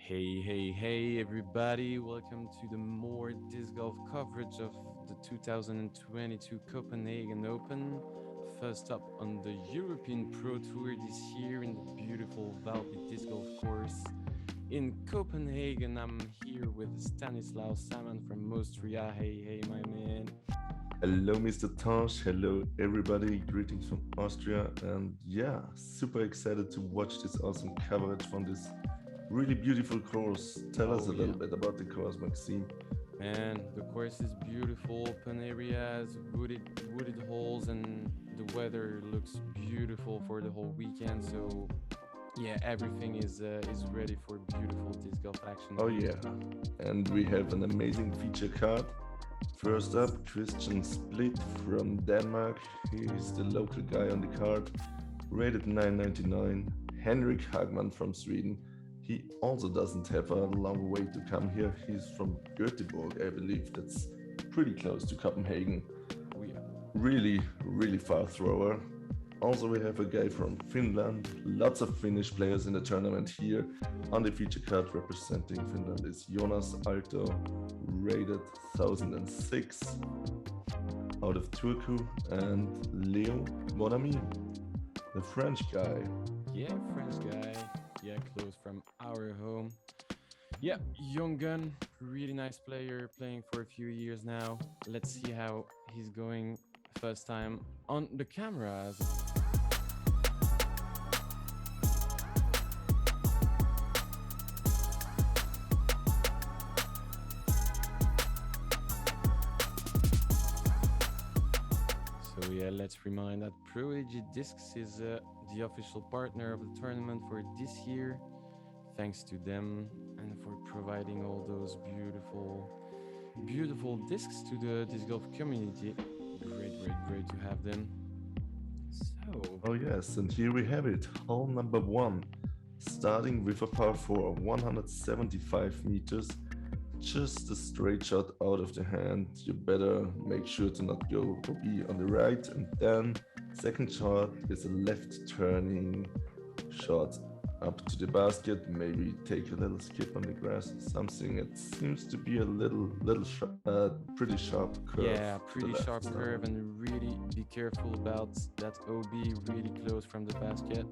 Hey, everybody. Welcome to the more disc golf coverage of the 2022 Copenhagen Open. First up on the European Pro Tour this year in the beautiful Valby disc golf course in Copenhagen. I'm here with Stanislaus Amann from Austria. Hey, my man. Hello, Mr. Tanghe. Hello, everybody. Greetings from Austria. And yeah, super excited to watch this awesome coverage from this really beautiful course. Tell us a little bit about the course, Maxime. Man, the course is beautiful, open areas, wooded holes, and the weather looks beautiful for the whole weekend. So yeah, everything is ready for beautiful disc golf action. Oh yeah, and we have an amazing feature card. First up, Kristian Spliid from Denmark. He's the local guy on the card, rated 999. Henrik Hagman from Sweden. He also doesn't have a long way to come here. He's from Göteborg, I believe. That's pretty close to Copenhagen. Oh yeah. Really far thrower. Also, we have a guy from Finland. Lots of Finnish players in the tournament here. On the feature card representing Finland is Joonas Aalto, rated 1006 out of Turku, and Leo Bonnamy, the French guy. Yeah, French guy. Yeah, close from our home. Yeah, young gun, really nice player, playing for a few years now. Let's see how he's going first time on the cameras. So yeah, let's remind that Prodigy Discs is the official partner of the tournament for this year. Thanks to them and for providing all those beautiful discs to the disc golf community. Great to have them. So, oh yes, and here we have it, hole number 1, starting with a par 4, 175 meters, just a straight shot out of the hand. You better make sure to not go OB on the right, and then second shot is a left turning shot up to the basket, maybe take a little skip on the grass, something. It seems to be a pretty sharp curve. Yeah, pretty sharp curve, and really be careful about that OB really close from the basket.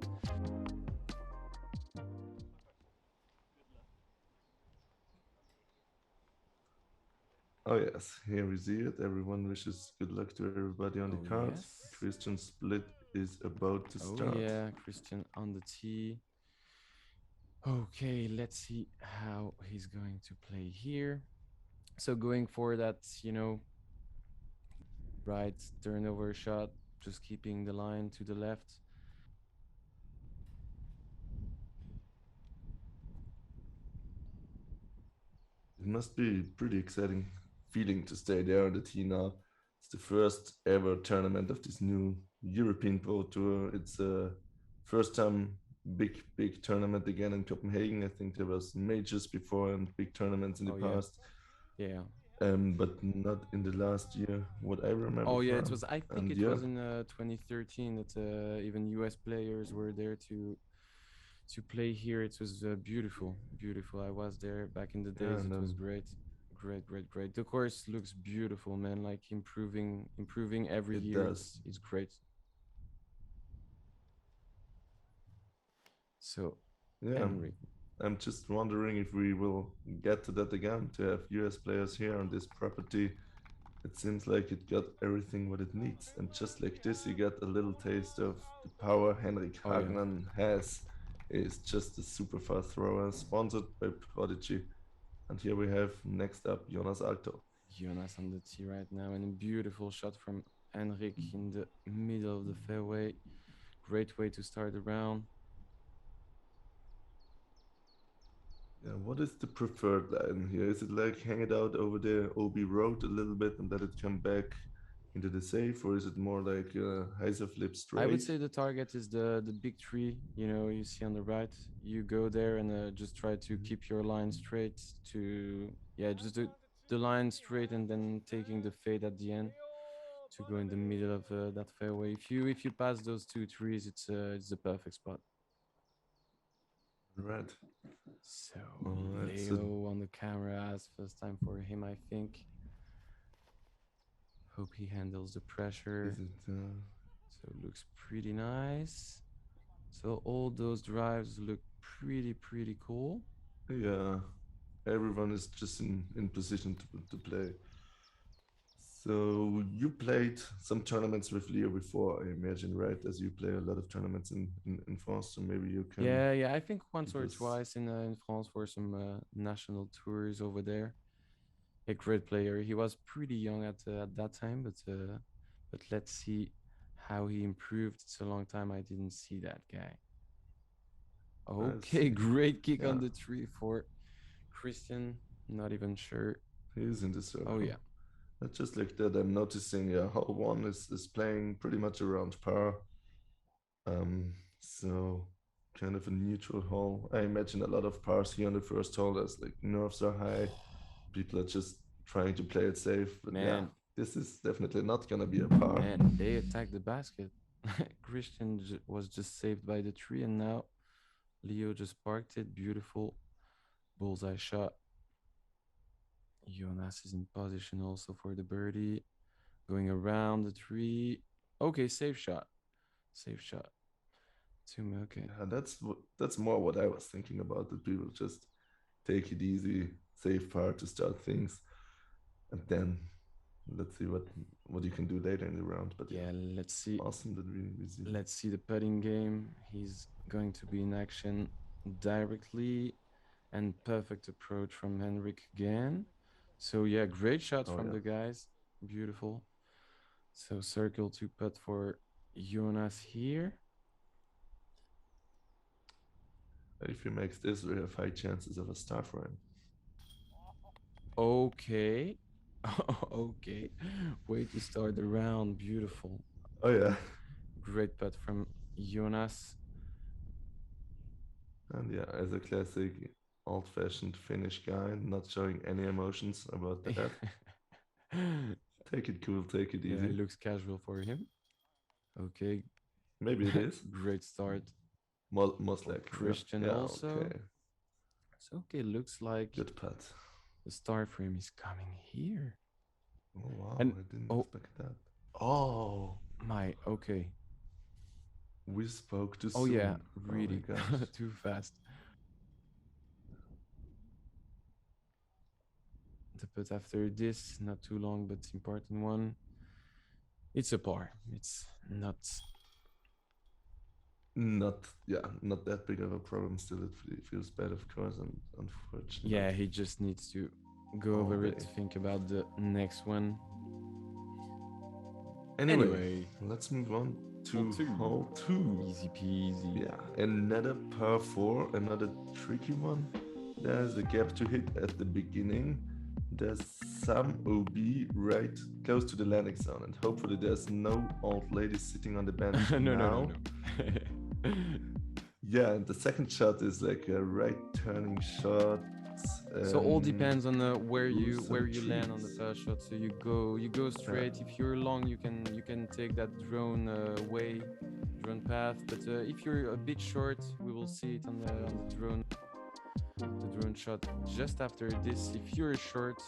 Oh yes, here we see it. Everyone wishes good luck to everybody on the card. Yes. Kristian Spliid is about to start. Oh yeah, Kristian on the tee. Okay, let's see how he's going to play here. So going for that, right turnover shot, just keeping the line to the left. It must be pretty exciting feeling to stay there on the tee now. It's the first ever tournament of this new European Pro Tour. It's a first time big tournament again in Copenhagen. I think there was majors before and big tournaments in the past. Yeah. But not in the last year, what I remember. Oh yeah, it was. I think it was in 2013 that even US players were there to play here. It was beautiful. I was there back in the days. It was great. The course looks beautiful, man. Like improving every year. It's great. So, yeah, Henrik. I'm just wondering if we will get to that again, to have US players here on this property. It seems like it got everything what it needs. And just like this, you get a little taste of the power Henrik Hagman has. Is just a super fast thrower, sponsored by Prodigy. And here we have next up Joonas Aalto. Joonas on the tee right now, and a beautiful shot from Henrik in the middle of the fairway. Great way to start the round. Yeah, what is the preferred line here? Is it like hang it out over the OB road a little bit and let it come back into the safe, or is it more like hyzer flip straight? I would say the target is the big tree, you see on the right. You go there and just try to keep your line straight just the line straight, and then taking the fade at the end to go in the middle of that fairway. If you pass those two trees, it's the perfect spot. Right. So That's a, Leo on the camera as first time for him, I think. Hope he handles the is pressure. it? So it looks pretty nice. So all those drives look pretty cool. Yeah, everyone is just in position to play. So you played some tournaments with Leo before, I imagine, right? As you play a lot of tournaments in France, so maybe you can Yeah, I think once give or us. twice in France for some national tours over there. A great player. He was pretty young at that time, but let's see how he improved. It's a long time I didn't see that guy. I Okay, see. great kick Yeah, on the tree for Kristian. Not even sure. he's in the Oh circle. yeah, Just like that, I'm noticing, yeah, hole one is playing pretty much around par. So kind of a neutral hole. I imagine a lot of pars here on the first hole as like nerves are high. People are just trying to play it safe. But yeah, man, this is definitely not gonna be a par. man, they attacked the basket. Kristian was just saved by the tree, and now Leo just parked it. Beautiful bullseye shot. Joonas is in position also for the birdie, going around the tree. Okay, safe shot. Safe shot. Okay. Yeah, that's more what I was thinking about. That people just take it easy, safe par to start things, and then let's see what you can do later in the round. But yeah, Yeah, let's see. awesome that we see. Let's see the putting game. He's going to be in action directly, and perfect approach from Henrik again. So yeah, great shot Oh from yeah. the guys. Beautiful. So circle to putt for Joonas here. If he makes this, we have high chances of a star for him. Okay. Okay. Way to start the round. Beautiful. Oh yeah. Great putt from Joonas. And yeah, as a classic old-fashioned Finnish guy, not showing any emotions about that. Take it cool, take it Yeah, easy. it looks casual for him. Okay. Maybe it is. Great start Most for likely. Yeah. Kristian Yeah. also. Okay. So okay, looks like Good putt. the star frame is coming here. Oh wow! And I didn't oh expect that. Oh, my, okay. we spoke too Oh yeah, soon. Oh my really gosh. too fast. The putt after this, not too long, but important one. It's a par. It's not. Not yeah, not that big of a problem. Still, it feels bad, of course, and unfortunate Yeah, he just needs to go all over it, day. think about the next one. Anyway, Anyway, let's move on hole to two. hole two. Easy peasy. Yeah, another par four, another tricky one. There's a gap to hit at the beginning. There's some OB right close to the landing zone, and hopefully there's no old ladies sitting on the bench No, now. no. Yeah, and the second shot is like a right turning shot. So all depends on where you some land on the trees. first shot. So you go straight. If you're long, you can take that drone path. But if you're a bit short, we will see it on the drone shot just after this. If you're short,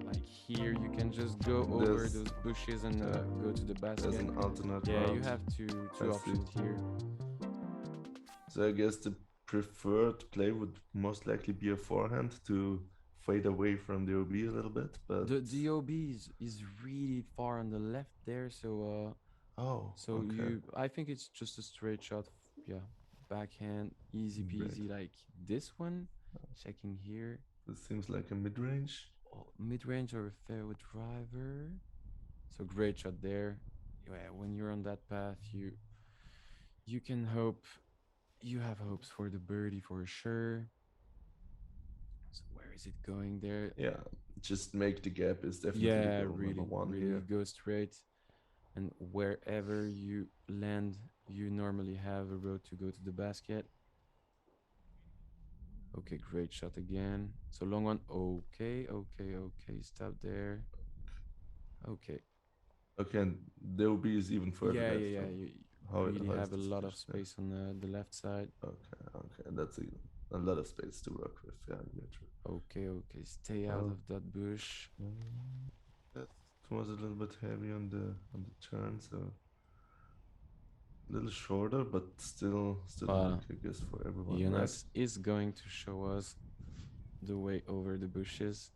like here, you can just go over those bushes and go to the basket. There's an alternate Yeah, route. you have two options here. So I guess the preferred play would most likely be a forehand to fade away from the OB a little bit, but The OB is really far on the left there, oh, so okay, I think it's just a straight shot. Yeah, backhand, easy great. peasy, like this one. Checking here, This seems like a mid-range. mid range or a fairway driver. So great shot there. Yeah, when you're on that path, you can hope. You have hopes for the birdie for sure. So where is it going there? Yeah, just make the gap is definitely the Yeah, goal number one really here. go straight. And wherever you land, you normally have a road to go to the basket. Okay, great shot again. So long one. Okay. Stop there. Okay. Okay, and the OB is even further Yeah. left. You How really how is have a the lot of situation there? space on the left side. Okay, that's it. a lot of space to work with. Yeah, yeah, true. Okay, okay. Stay out Well, of that bush. that was a little bit heavy on the turn, so a little shorter, but still But okay, I guess, for everyone, right? Joonas is going to show us the way over the bushes.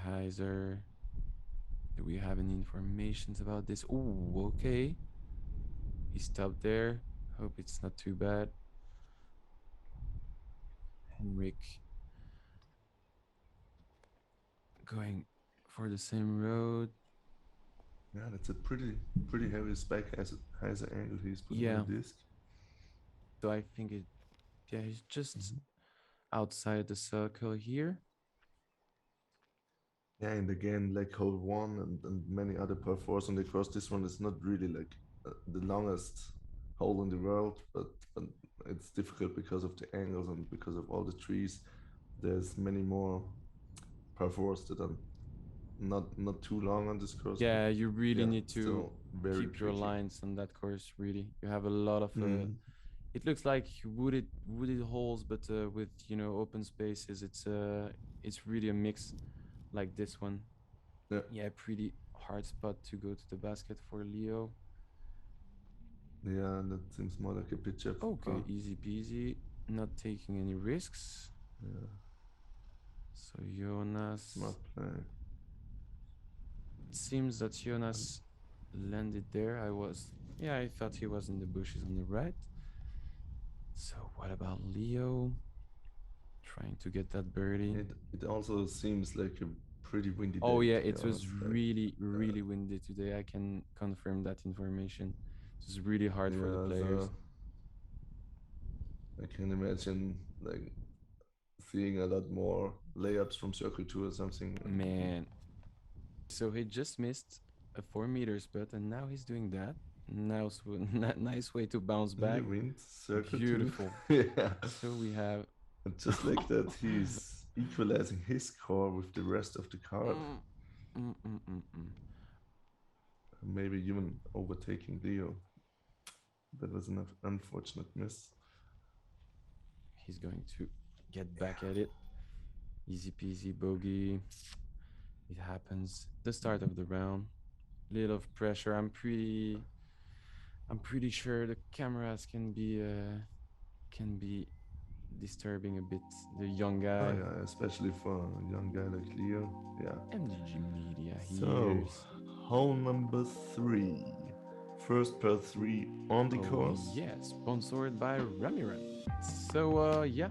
Heiser. Do we have any informations about this? Oh, okay. He stopped there. Hope it's not too bad. Henrik going for the same road. Yeah, that's a pretty heavy spec has an angle he's putting on Yeah. the disc. So I think he's just outside the circle here. Yeah, and again, like hole one and many other par fours on the course, this one is not really like the longest hole in the world, but it's difficult because of the angles and because of all the trees. There's many more par fours that are not too long on this course, but Yeah, you really yeah, need to still very keep your tricky. lines on that course. Really, you have a lot of. Mm, It looks like wooded holes, but with open spaces. It's really a mix, like this one. yeah, Yeah, pretty hard spot to go to the basket for Leo. yeah, that seems more like a pitch up for Okay, par. easy peasy, not taking any risks. Yeah, So Joonas, smart play. it seems that Joonas landed there. Yeah, I thought he was in the bushes on the right. So what about Leo? Trying to get that birdie. It also seems like a pretty windy Oh day, yeah, to be it was honest. Like, really windy today. I can confirm that information. It's really hard for the yeah, players. so I can imagine like seeing a lot more layups from circle two or something. Man, so he just missed a 4 meters putt, and now he's doing that. Now, nice way to bounce He back. wins circle two. Beautiful. Yeah, So we have. and just like that, he's equalizing his score with the rest of the card. Mm, mm, mm, mm, mm. Maybe even overtaking Leo. That was an unfortunate miss. He's going to get back at it. Easy peasy bogey. It happens. The start of the round. Little of pressure. I'm pretty sure the cameras can be disturbing a bit. The young Oh guy. yeah, especially for a young guy like Leo. Yeah. MDG Media So, here's. hole number 3. First per 3 on the Oh course. yeah, sponsored by Ramiran. So yeah,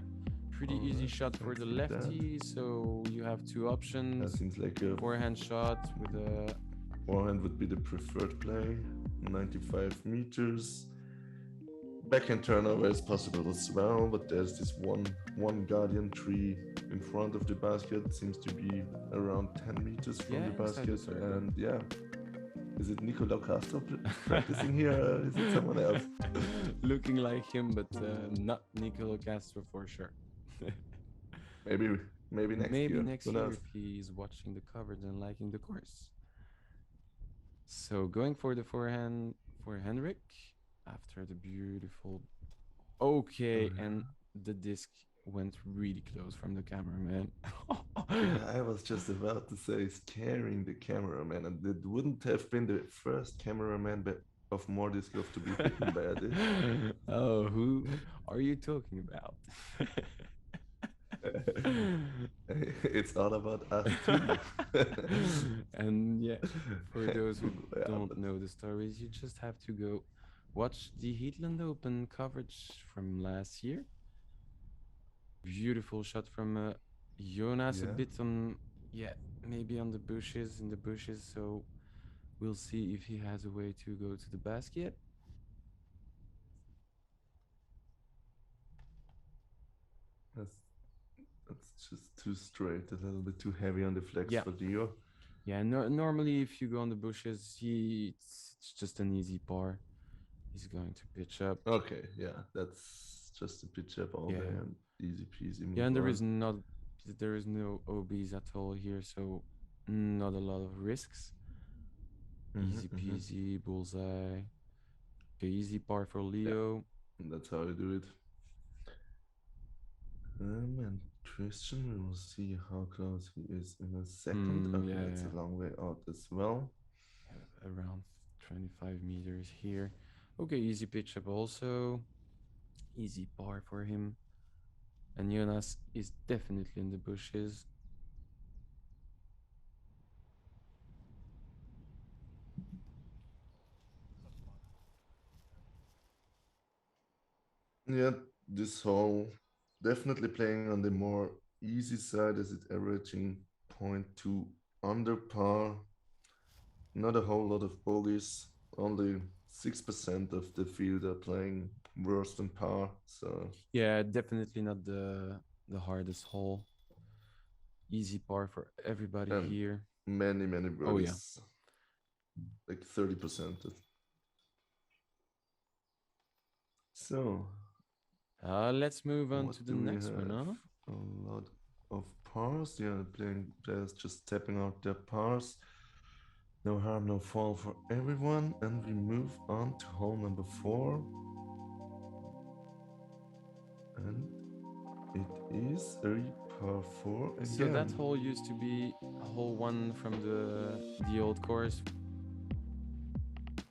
pretty easy shot for the lefty. So you have two That options. seems like a Forehand shot with a. forehand would be the preferred play. 95 meters. Backhand turnover is possible as well, but there's this one guardian tree in front of the basket. Seems to be around 10 meters from Yeah, the inside the basket. circle. And yeah, is it Nicolau Castro practicing here? Or is it someone else? Looking like him, but not Nicolo Castro for sure. Maybe next Maybe year. next Who year knows? if he's watching the coverage and liking the course. So going for the forehand for Henrik after the beautiful. Okay, Oh, and the disc went really close from the cameraman. yeah, I was just about to say scaring the cameraman, and it wouldn't have been the first cameraman of Mordiscov to be hit by a disc. Oh, who are you talking about? It's all about us too. And yeah, for those who Yeah, don't but know the stories, you just have to go watch the Heatland Open coverage from last year. Beautiful shot from Joonas, a yeah, bit on, yeah, maybe on the bushes, in the bushes. So we'll see if he has a way to go to the basket. that's that's just too straight, a little bit too heavy on the flex Yeah, for Dio. yeah. Normally, if you go on the bushes, it's just an easy par. He's going to pitch up. Okay, yeah, that's just a pitch up all day Yeah, and easy peasy yeah, move and on. there is no OBs at all here, so not a lot of risks. Easy Mm-hmm. peasy, bullseye. Okay, easy par for Yeah, Leo. that's how you do it. And Kristian, we will see how close he is in a second. Okay, Yeah, it's yeah, a long way out as well. around 25 meters here. Okay, easy pitch up also. Easy par for him. And Joonas is definitely in the bushes. Yeah, this hole definitely playing on the more easy side as it's averaging 0.2 under par. Not a whole lot of bogeys. Only 6% of the field are playing worse than par. So Yeah, definitely not the hardest hole. Easy par for everybody and here. many Oh yeah. birdies, like 30%. So Let's move on what to the do we next one, have? huh? A lot of pars. Yeah, players just tapping out their pars. No harm, no foul for everyone. And we move on to hole number 4. And it is a par 4 So that again. hole used to be hole 1 from the old course,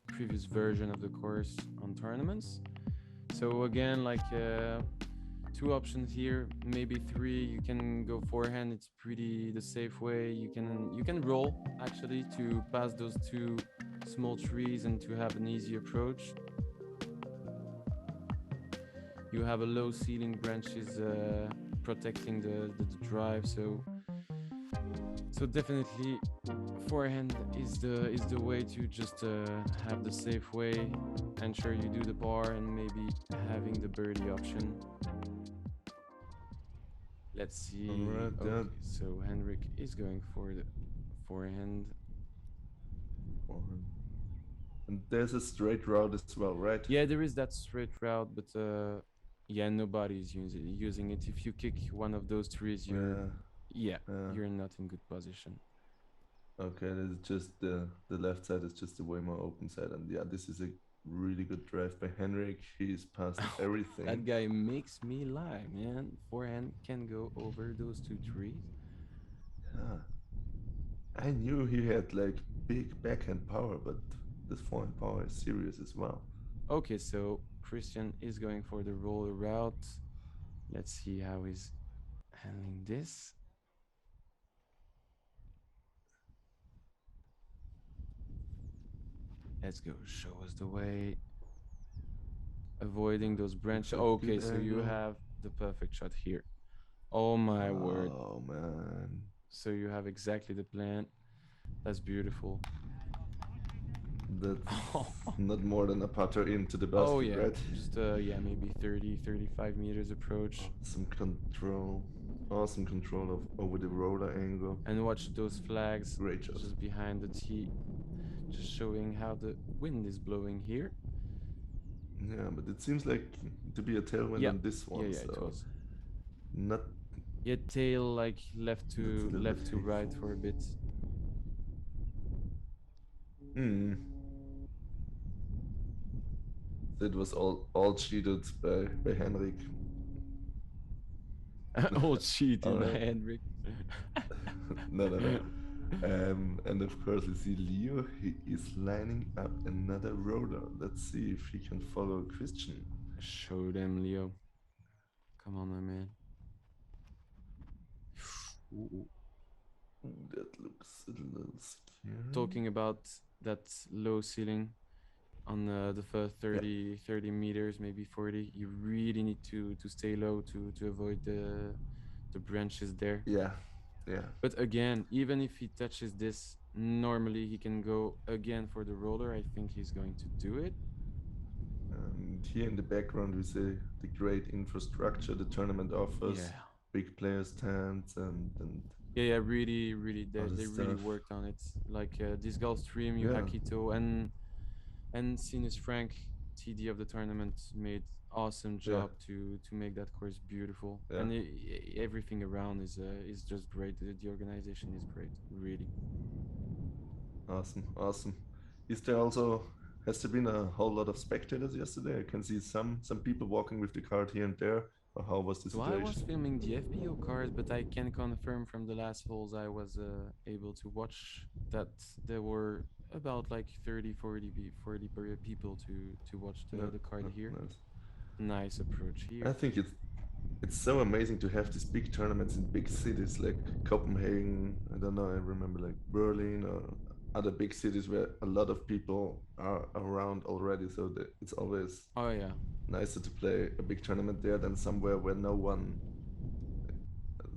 previous version of the course on tournaments. So again, like 2 options here, maybe 3. You can go forehand. It's pretty the safe way. You can roll actually to pass those 2 small trees and to have an easy approach. You have a low ceiling branches protecting the drive, so definitely forehand is the way to just have the safe way, ensure you do the bar and maybe having the birdie option. Let's see. Alright, Okay, so Henrik is going for the forehand. and there's a straight route as well, right? Yeah, there is that straight route, but yeah, nobody's using it. If you kick one of those trees, Yeah. you're not in good position. Okay, this is just the left side is just a way more open side, and yeah, this is a really good drive by Henrik. He's past That everything. guy makes me lie, man. Forehand can go over those 2 trees. Yeah, I knew he had like big backhand power, but this forehand power is serious as well. Okay, so Kristian is going for the roller route. Let's see how he's handling this. Let's go. Show us the way. Avoiding those branches. With a Okay, good so you angle. have the perfect shot here. Oh my word. Oh man, So you have exactly the plan. That's beautiful. that's not more than a putter into the Oh basket, yeah, right? just yeah, maybe 30, 35 meters approach. Some control, awesome control of over the roller angle. And watch those flags Great shot. just behind the tee, just showing how the wind is blowing here. Yeah, but it seems like to be a tailwind Yeah, on this yeah, one, yeah, it so was. not. Yeah, tail like left That's a to little bit left to right hateful. for a bit. Hmm. That was all cheated by Henrik. Oh, cheating by Alright. Henrik. No. And of course, we see Leo. He is lining up another roller. Let's see if he can follow Kristian. Show them, Leo. Come on, my man. Ooh. That looks a little scary. Talking about that low ceiling on the first Yeah, 30 meters, maybe 40, you really need to stay low to avoid the branches there. yeah, yeah. But again, even if he touches this, normally he can go again for the roller. I think he's going to do it. And here in the background, we see the great infrastructure the tournament offers, Yeah. big player stands, and Yeah, really, other they really stuff. worked on it. Like this Gulf Stream, Yeah, Yuhakito, and Sinus Frank, TD of the tournament, made awesome yeah, job to make that course beautiful, yeah. and everything around is just great. The organization is great, really. Awesome. Is there also has there been a whole lot of spectators yesterday? I can see some people walking with the cart here and there. Or how was the So I was situation? filming the FPO cars, but I can confirm from the last holes I was able to watch that there were about like 30, 40 people to watch No, the card no, here. no. Nice approach I here. think it's so amazing to have these big tournaments in big cities like Copenhagen. I don't know. I remember like Berlin or other big cities where a lot of people are around already. So that it's always Oh yeah. nicer to play a big tournament there than somewhere where no one,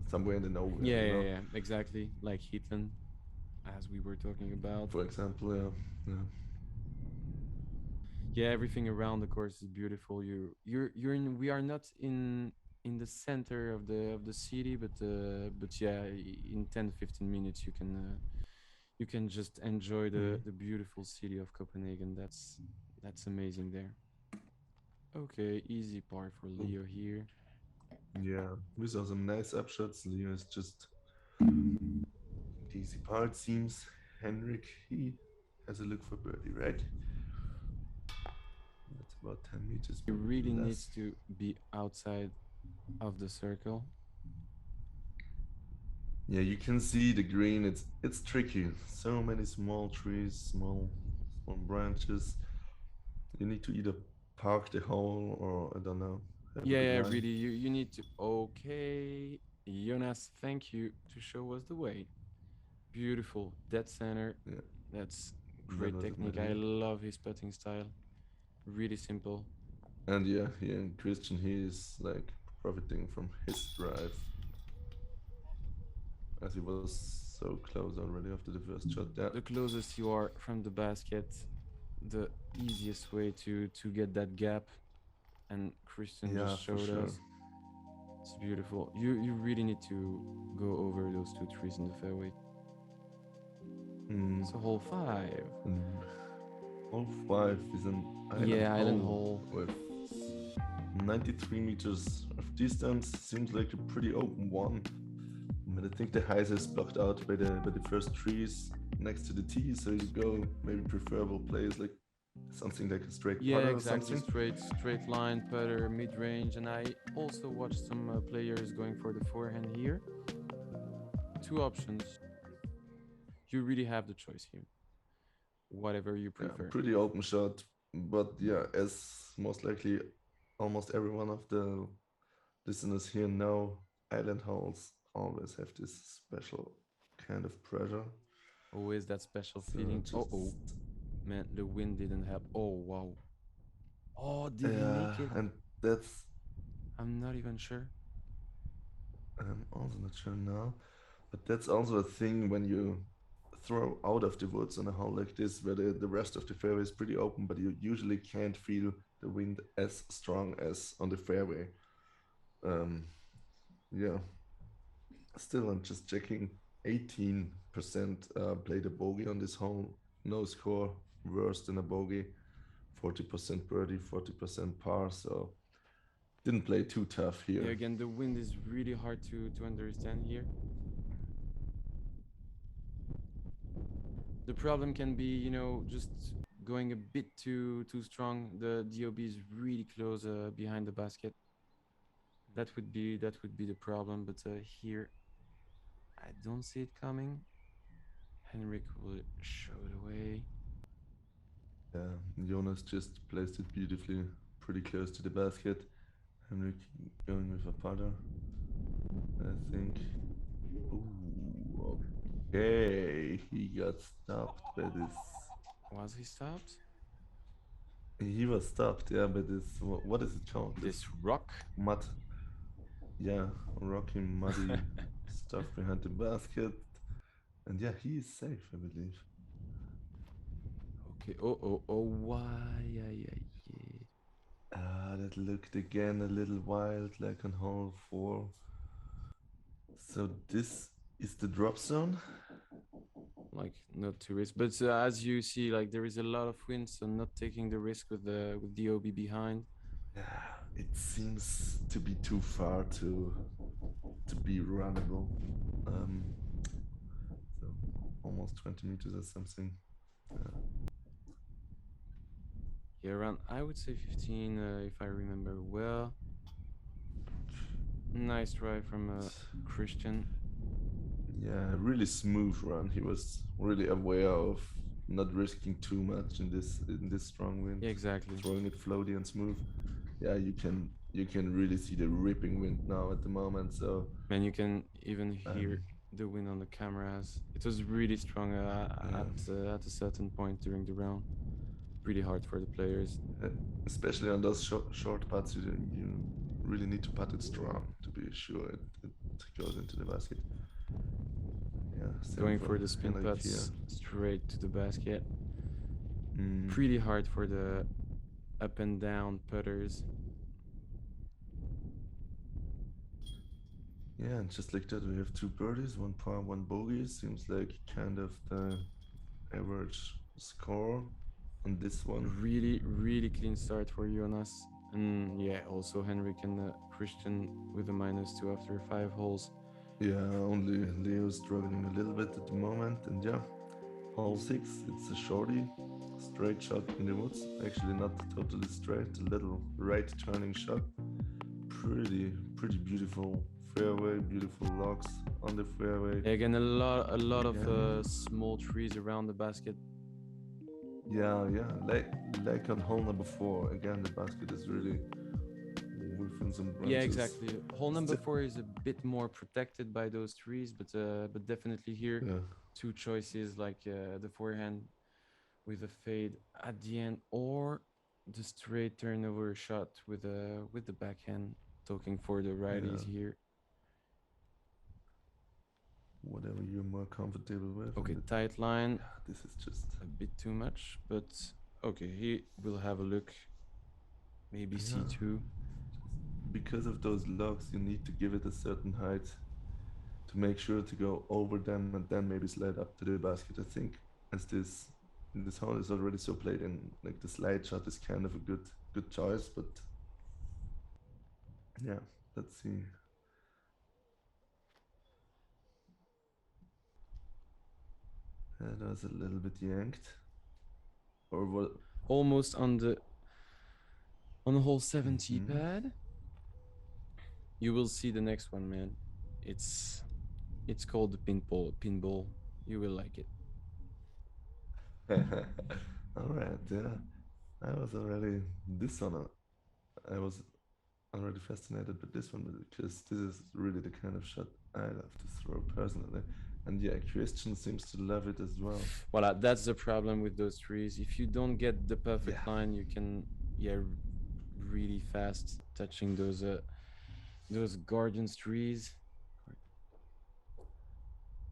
somewhere in the nowhere, Yeah, you yeah, know. yeah. Exactly. Like Heatland, as we were talking about. For example, yeah, yeah. Yeah, everything around the course is beautiful. You're in. We are not in the center of the city, but yeah, in 10-15 minutes you can just enjoy Mm. the beautiful city of Copenhagen. That's amazing there. Okay, easy par for Oh, Leo here. yeah, we saw some nice upshots. Leo is just the easy part seems. Henrik, he has a look for birdie, right? That's about 10 meters, He maybe really needs less. to be outside of the circle. Yeah, you can see the green. It's tricky. So many small trees, small branches. You need to either park the hole or I don't know, have a Yeah, good yeah, line. really. You need to. Okay, Jonas, thank you to show us the way. Beautiful. Dead center. Yeah, That's that great was technique. I amazing. love his putting style. Really simple. And yeah, here in Christian, he is like profiting from his drive as he was so close already after the first shot. Yeah, The closest you are from the basket, the easiest way to get that gap. And Kristian yeah, just for showed sure. us. It's beautiful. You really need to go over those two trees in the fairway. Mm. So hole 5. And hole 5 is an island Yeah, island hole hole. with 93 meters of distance. Seems like a pretty open one. But I think the height is blocked out by the first trees next to the tee, so you go maybe preferable plays like something like a straight Yeah, putter or exactly. something. Straight line putter, mid range, and I also watched some players going for the forehand here. Two options. You really have the choice here. Whatever you Yeah, prefer. pretty open shot. But yeah, as most likely almost every one of the listeners here know, island holes always have this special kind of pressure. Always that special So feeling. Oh, oh, just man, the wind didn't help. Oh, wow. Oh, did he yeah, make it? and that's I'm not even sure. I'm also not sure now, but that's also a thing when you throw out of the woods on a hole like this, where the rest of the fairway is pretty open, but you usually can't feel the wind as strong as on the fairway. Um, yeah, still, I'm just checking 18% played a bogey on this hole. No score worse than a bogey. 40% birdie, 40% par. So didn't play too tough Yeah, here. again, the wind is really hard to understand here. The problem can be, just going a bit too strong. The DOB is really close behind the basket. That would be the problem. But here, I don't see it coming. Henrik will show the way. Yeah, Jonas just placed it beautifully, pretty close to the basket. Henrik going with a putter, I think. Ooh, okay. He got stopped by this. Was he stopped? He was stopped, yeah, by this. What is it called? This This rock. mud, yeah, rocky, muddy stuff behind the basket. And yeah, he is safe, I believe. Okay. Oh, oh, oh. Why? Yeah, yeah, yeah. Ah, that looked again a little wild, like on hole 4. So this is the drop zone. Like not to risk, but as you see, like there is a lot of wind, so not taking the risk with the OB behind. Yeah, it seems to be too far to be runnable. Um, so almost 20 meters or something. Yeah, around I would say 15, if I remember well. Nice try from Kristian. Yeah, really smooth run. He was really aware of not risking too much in this strong wind. Yeah, exactly. Throwing it floaty and smooth. Yeah, you can really see the ripping wind now at the moment. So And you can even hear um, the wind on the cameras. It was really strong at a certain point during the round. Pretty hard for the players. uh, especially on those short putts, you really need to putt it strong to be sure it goes into the basket. Yeah, same Going for the spin Henrik here. putts straight to the basket. Mm. Pretty hard for the up and down putters. Yeah, and just like that, we have two birdies, one par, one bogey. Seems like kind of the average score on this one. Really, really clean start for Joonas. And yeah, also Henrik and Kristian with a -2 after 5 holes. Yeah, only Leo struggling a little bit at the moment. And yeah, hole 6, it's a shorty, straight shot in the woods. Actually, not totally straight, a little right turning shot. Pretty beautiful fairway, beautiful logs on the fairway. Again, a lot of small trees around the basket. Yeah, like on hole number 4. Again, the basket is really within some branches. Yeah, exactly. Hole number 4 is a bit more protected by those trees, but definitely here, two choices like the forehand with a fade at the end, or the straight turnover shot with the backhand. Talking for the righties here. Whatever you're more comfortable with. Okay, tight line. Yeah, this is just a bit too much, but okay, he will have a look. Maybe C2. Because of those logs, you need to give it a certain height to make sure to go over them and then maybe slide up to the basket. I think as this hole is already so played in, like the slide shot is kind of a good choice, but yeah, let's see. That was a little bit yanked. Or what? Almost on the hole 70 pad. You will see the next one, man. It's called the pinball. You will like it. All right, yeah. I was already fascinated with this one because this is really the kind of shot I love to throw personally. And yeah, Kristian seems to love it as well. Well, that's the problem with those trees. If you don't get the perfect line, you can really fast touching those guardians trees.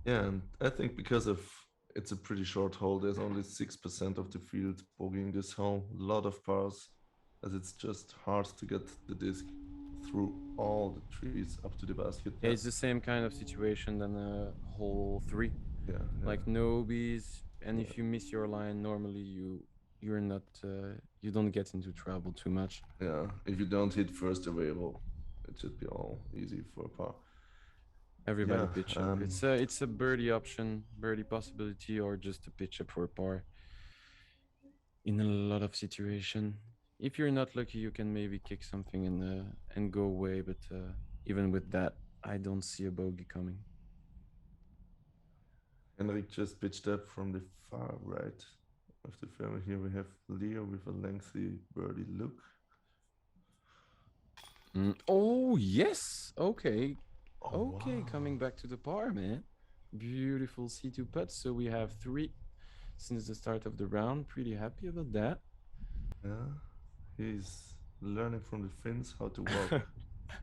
Yeah, and I think because of it's a pretty short hole, there's only 6% of the field bogeying this hole. A lot of pars, as it's just hard to get the disc through all the trees up to the basket. Yeah, it's the same kind of situation than hole 3. Yeah. Like no OBs, and if you miss your line, normally you're not you don't get into trouble too much. Yeah, if you don't hit first available, it should be all easy for a par. Everybody pitch up. It's a birdie option, birdie possibility, or just a pitch up for a par. In a lot of situation, if you're not lucky, you can maybe kick something and go away. But even with that, I don't see a bogey coming. Henrik just pitched up from the far right of the fairway. Here we have Leo with a lengthy birdie look. Oh yes, okay. Oh, Okay, wow. coming back to the par, man. Beautiful C2 putts. So we have 3 since the start of the round. Pretty happy about that. Yeah, he's learning from the Finns how to walk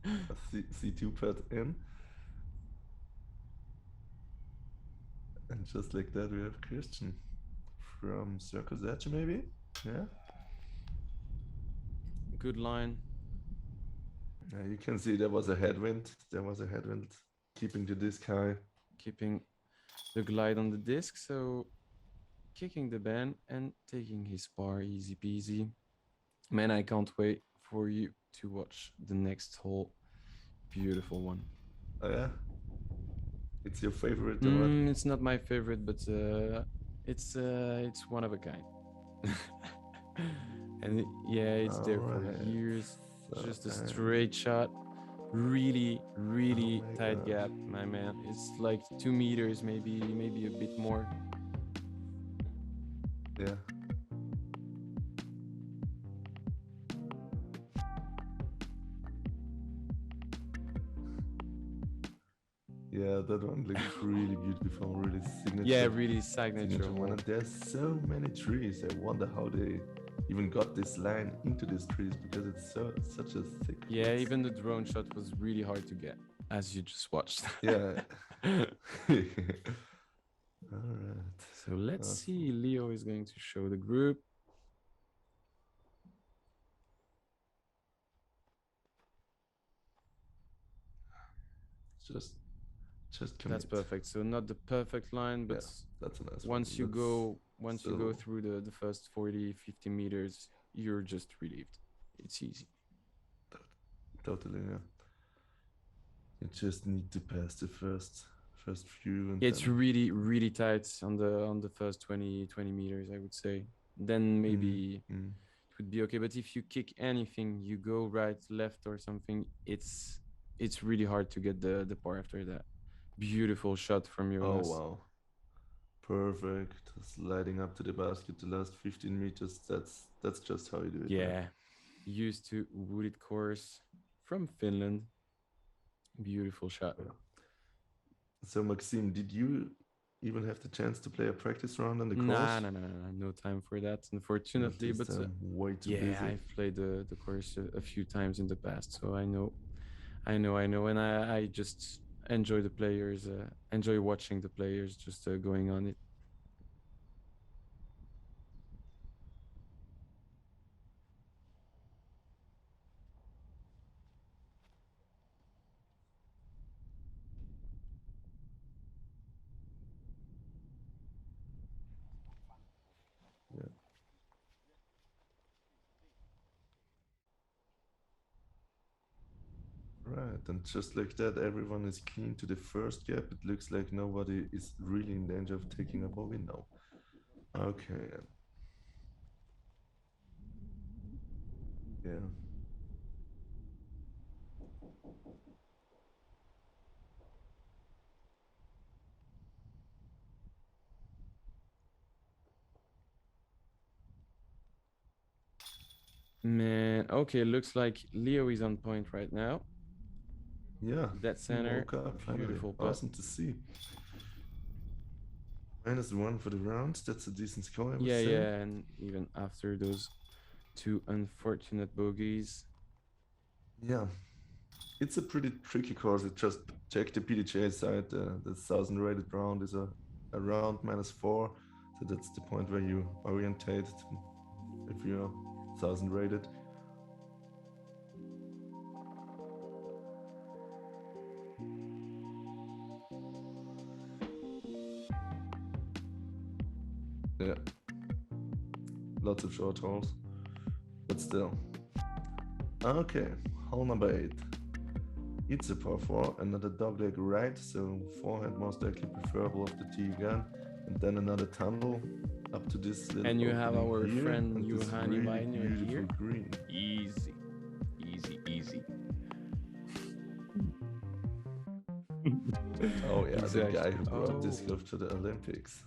a C2 putt in. And just like that, we have Kristian from Circus Edge, maybe? Yeah. Good line. You can see there was a headwind. Keeping the disc high. Keeping the glide on the disc. So kicking the band and taking his par easy peasy. Man, I can't wait for you to watch the next hole. Beautiful one. Oh yeah? It's your favorite or what? It's not my favorite, but it's one of a kind. And yeah, it's there for years. Just a straight shot really my tight gosh. gap, my man. It's like 2 meters, maybe a bit more. Yeah. Yeah, that one looks really beautiful, really Yeah, signature. really signature Signature one. hole. And there's so many trees. I wonder how they even got this line into these trees because it's such a thick. Yeah, even the drone shot was really hard to get, as you just watched. Yeah. All right. So let's Awesome. see. Leo is going to show the group. Just commit. That's perfect. So not the perfect line, but that's a nice once one. you go through the first 40, 50 meters, you're just relieved. It's easy. Totally, yeah. You just need to pass the first few, and It's really tight on the first 20 meters, I would say. Then maybe it would be okay. But if you kick anything, you go right, left, or something, it's really hard to get the par after that. Beautiful shot from Joonas. Oh wow. Perfect. Sliding up to the basket the last 15 meters. That's just how you do it. Yeah. Man. Used to wooded course from Finland. Beautiful shot. Yeah. So Maxime, did you even have the chance to play a practice round on the course? No time for that, unfortunately. But way too yeah, busy. I've played the course a few times in the past, so I know, and I just enjoy the players, enjoy watching the players just going on it. Yeah. Right, and just like that, everyone is clean to the first gap. It looks like nobody is really in danger of taking a bogey now. Okay. Yeah. Man, okay, looks like Leo is on point right now. Yeah. That center, Woke up finally. beautiful putt. Awesome to see. -1 for the round. That's a decent score, I would Yeah, say. yeah, and even after those two unfortunate bogeys. Yeah. It's a pretty tricky course. It just checked the PDJ side. The 1000 rated round is around -4. So that's the point where you orientate if you're 1000 rated. Yeah. Lots of short holes. But still. Okay, hole number 8. It's a par 4, another dogleg right, so forehand most likely preferable of the tee again, and then another tunnel up to this little And you have our here, friend and this Juhani really Vainio beautiful here. green. Easy. Oh yeah, Exactly. the guy who brought disc golf to the Olympics.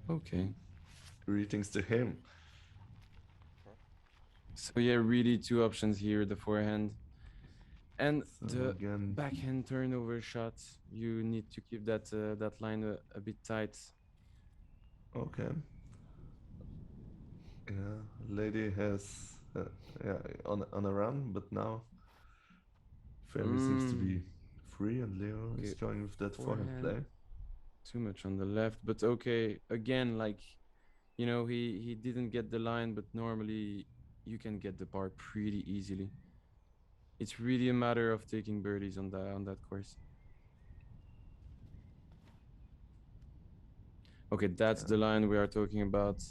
Okay. Greetings to him. So yeah, really two options here: the forehand and So the again, backhand turnover shot. You need to keep that that line a bit tight. okay. Yeah, lady has on a run, but now fairway seems to be free, and Leo is going with that forehand play. Too much on the left, but okay. Again, like, you know, he didn't get the line, but normally you can get the par pretty easily. It's really a matter of taking birdies on that course. Okay, that's the line we are talking about.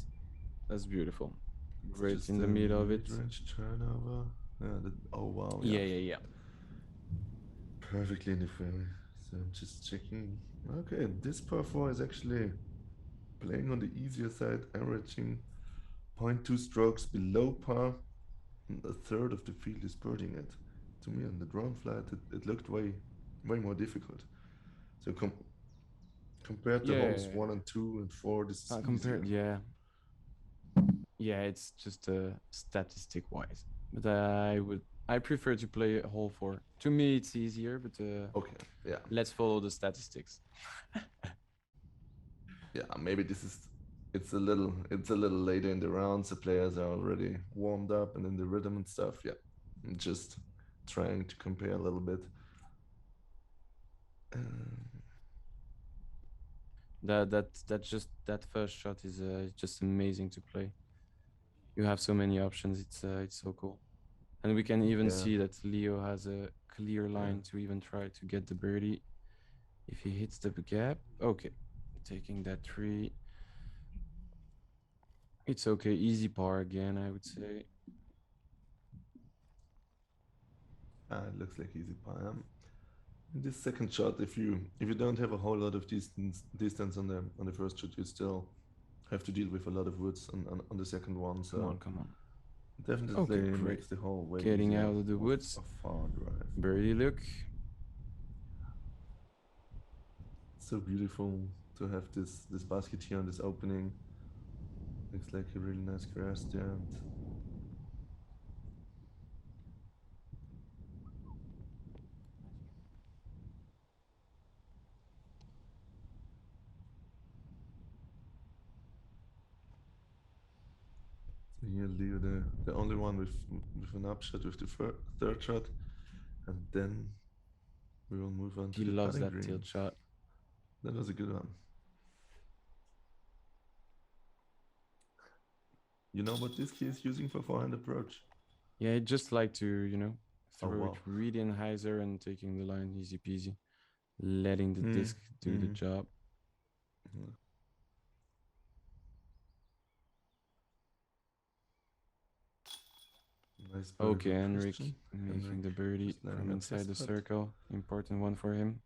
That's beautiful. Great Just in the middle of it. Mid-range turnover. Yeah. Oh wow. Yeah. Perfectly in the fairway. So I'm just checking. Okay, this par 4 is actually playing on the easier side, averaging 0.2 strokes below par, and a third of the field is birding it. to me on the drone flight, it looked way more difficult. So compared to holes Yeah. 1 and 2 and 4, this is Compared, easier. yeah, it's just statistic wise. But I prefer to play hole 4. To me, it's easier, but Okay, yeah. let's follow the statistics. Yeah, maybe it's a little later in the rounds. The players are already warmed up and in the rhythm and stuff. Yeah, I'm just trying to compare a little bit. That first shot is just amazing to play. You have so many options. It's so cool, and we can even see that Leo has a clear line to even try to get the birdie. If he hits the gap, okay, taking that tree. It's okay, easy par again, I would say. It looks like easy par. In this second shot, if you don't have a whole lot of distance on the first shot, you still have to deal with a lot of woods on the second one. So Come on. definitely makes the whole way Getting easier out of the woods. A far drive. Birdie look. So beautiful to have this basket here on this opening. Looks like a really nice grass there. So here Leo, the only one with an upshot with the third shot, and then we will move on to the loves putting that green. tilt shot. That was a good one. You know what this key is using for forehand approach? Yeah, I just like to, throw it really in hyzer and taking the line easy peasy. Letting the disc do the job. Nice okay, Henrik making the birdie from up inside the his putt. circle. Important one for him.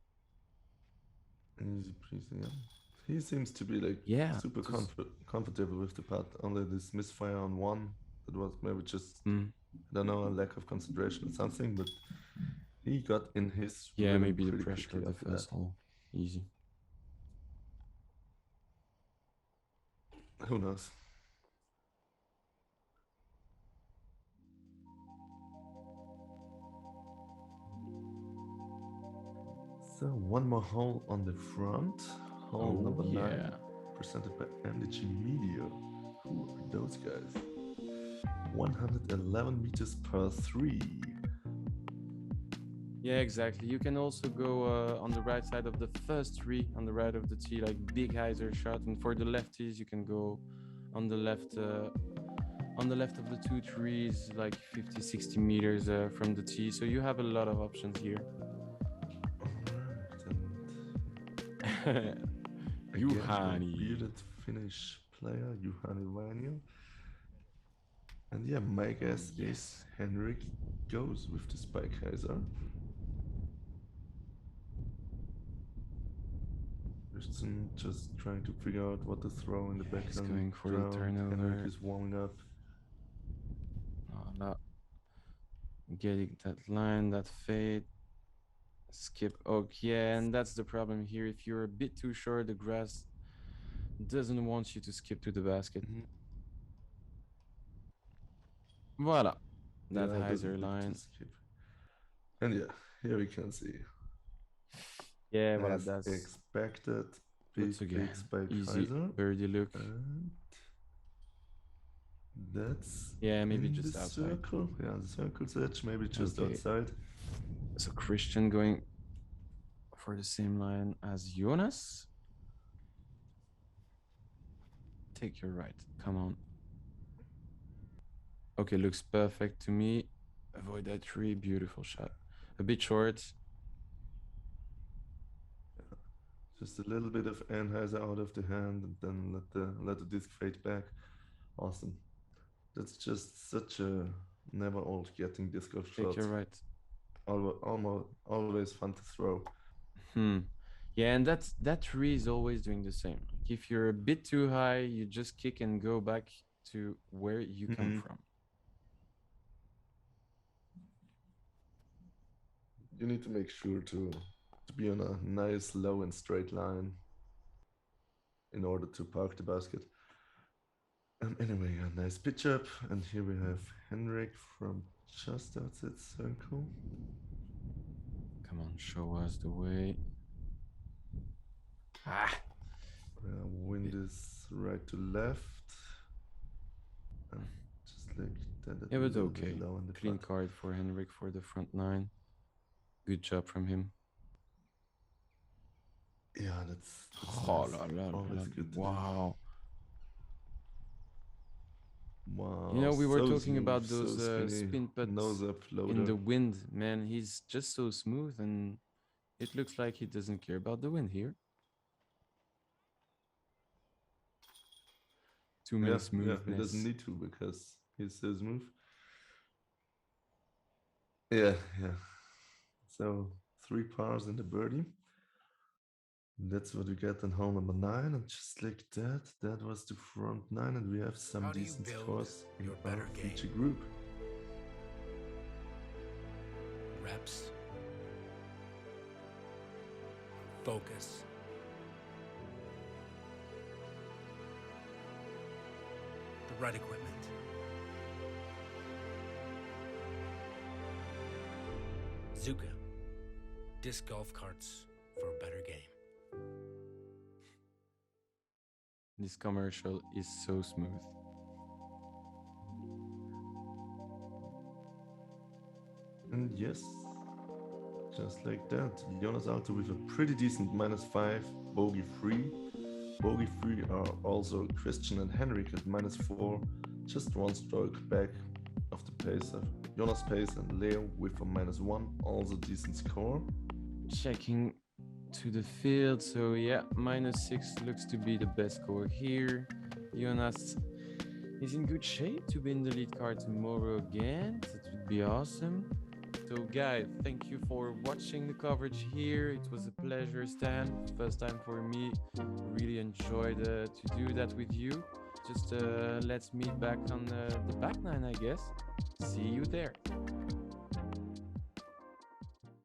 Easy peasy. Yeah. He seems to be like super comfortable with the putt. Only this misfire on one, that was maybe just I don't know, a lack of concentration or something, but he got in his rhythm maybe the pretty pressure quickly of the first hole. Easy. Who knows? So one more hole on the front. Hole number 9, presented by MDG Media. Who are those guys? 111 meters per 3. Yeah, exactly. You can also go on the right side of the first tree, on the right of the tee, like big hyzer shot. And for the lefties, you can go on the left of the 2 trees, like 50, 60 meters from the tee. So you have a lot of options here. Juhani. Bearded Finnish player, Juhani Vainio. And yeah, my guess is Henrik goes with the spike hyzer. Kristian just trying to figure out what to throw in the background. He's going for the turnover. Henrik is warming up. Not getting that line, that fade. Skip oak, and that's the problem here. If you're a bit too short, the grass doesn't want you to skip to the basket. Voila, that hyzer line. And yeah, here we can see. Yeah, well, that's expected. Big spike easy hyzer. birdie look. And that's maybe in just the outside. Circle. Yeah, the circle's edge, maybe just outside. So Kristian going for the same line as Joonas. Take your right. Come on. Okay, looks perfect to me. Avoid that tree. Beautiful shot. A bit short. Just a little bit of Anheuser out of the hand, and then let the disc fade back. Awesome. That's just such a never old getting disc golf shot. Take your right. Always fun to throw. Yeah, and that tree is always doing the same. Like if you're a bit too high, you just kick and go back to where you come from. you need to make sure to be on a nice low and straight line in order to park the basket. Anyway, a nice pitch up, and here we have Henrik from just outside circle. Come on, show us the way. Ah, Wind is right to left, and just like that. it was okay. Clean card for Henrik for the front nine. Good job from him. Yeah, that's Oh, nice. Good. Wow. Wow. You know, we were so talking smooth, about those so spin putts nose up, in the wind. Man, he's just so smooth, and it looks like he doesn't care about the wind here. Too many smoothness. Yeah, he doesn't need to because he's so smooth. Yeah. So 3 pars in the birdie. That's what we get in hole number 9, and just like that was the front 9, and we have some decent scores in our feature group. Reps, focus, the right equipment. Zuka, disc golf carts for a better game. This commercial is so smooth. And yes, just like that, Joonas Aalto with a pretty decent -5, bogey free. Bogey free are also Kristian and Henrik at -4, just 1 stroke back of the pace of Joonas pace, and Leo with a -1, also decent score. Checking to the field, so yeah, -6 looks to be the best score here. Joonas is in good shape to be in the lead card tomorrow again. That would be awesome. So guys, thank you for watching the coverage here. It was a pleasure, Stan. First time for me. Really enjoyed to do that with you. Just let's meet back on the back nine, I guess. See you there.